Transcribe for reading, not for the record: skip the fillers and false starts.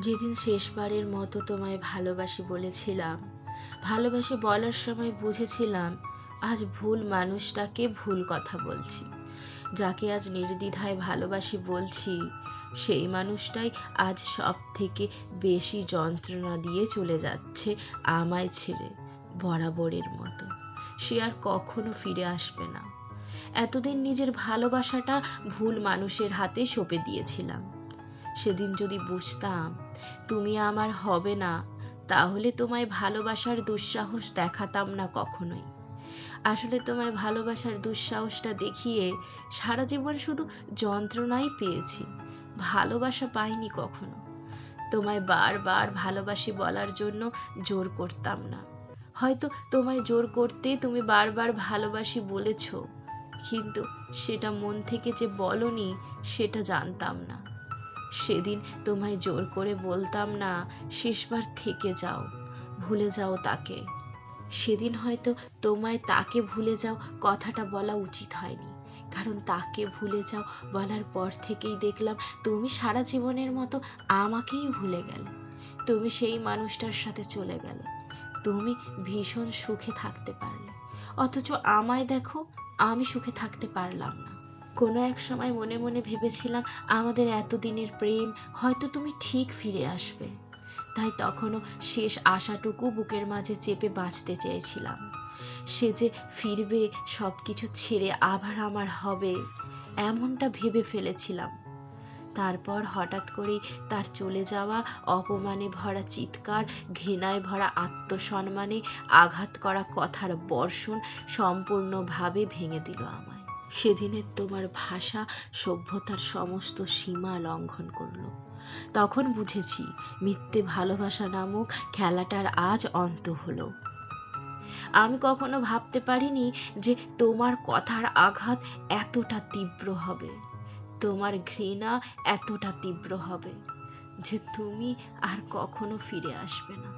যেদিন শেষবারের মতো তোমায় ভালোবাসি বলেছিলাম, ভালোবাসি বলার সময় বুঝেছিলাম আজ ভুল মানুষটাকে ভুল কথা বলছি। যাকে আজ নির্দ্বিধায় ভালোবাসি বলছি, সেই মানুষটাই আজ সব থেকে বেশি যন্ত্রণা দিয়ে চলে যাচ্ছে আমায় ছেড়ে, বরাবরের মতো। সে আর কখনো ফিরে আসবে না। এতদিন নিজের ভালোবাসাটা ভুল মানুষের হাতে সঁপে দিয়েছিলাম। সেদিন যদি বুঝতাম তুমি আমার হবে না, তাহলে তোমায় ভালোবাসার দুঃসাহস দেখাতাম না কখনোই। আসলে তোমায় ভালোবাসার দুঃসাহসটা দেখিয়ে সারা জীবন শুধু যন্ত্রণাই পেয়েছি, ভালোবাসা পাইনি কখনো। তোমায় বারবার ভালোবাসি বলার জন্য জোর করতাম না। হয়তো তোমায় জোর করতে তুমি বারবার ভালোবাসি বলেছ, কিন্তু সেটা মন থেকে যে বলনি সেটা জানতাম না। সেদিন তোমায় জোর করে বলতাম না শেষবার থেকে যাও, ভুলে যাও তাকে। সেদিন হয়তো তোমায় তাকে ভুলে যাও কথাটা বলা উচিত হয়নি, কারণ তাকে ভুলে যাও বলার পর থেকেই দেখলাম তুমি সারা জীবনের মতো আমাকেই ভুলে গেলে। তুমি সেই মানুষটার সাথে চলে গেলে, তুমি ভীষণ সুখে থাকতে পারলে, অথচ আমায় দেখো, আমি সুখে থাকতে পারলাম না। কোনো এক সময় মনে মনে ভেবেছিলাম আমাদের এতদিনের প্রেম হয়তো তুমি ঠিক ফিরে আসবে, তাই তখনও শেষ আশাটুকু বুকের মাঝে চেপে বাঁচতে চেয়েছিলাম। সে যে ফিরবে, সব কিছু ছেড়ে আবার আমার হবে, এমনটা ভেবে ফেলেছিলাম। তারপর হঠাৎ করেই তার চলে যাওয়া, অপমানে ভরা চিৎকার, ঘৃণায় ভরা আত্মসম্মানে আঘাত করা কথার বর্ষণ সম্পূর্ণভাবে ভেঙে দিল আমায়। সেদিনের তোমার ভাষা সভ্যতার সমস্ত সীমা লঙ্ঘন করলো। তখন বুঝেছি মিথ্যে ভালোবাসা নামক খেলাটার আজ অন্ত হলো। আমি কখনো ভাবতে পারিনি যে তোমার কথার আঘাত এতটা তীব্র হবে, তোমার ঘৃণা এতটা তীব্র হবে, যে তুমি আর কখনো ফিরে আসবে না।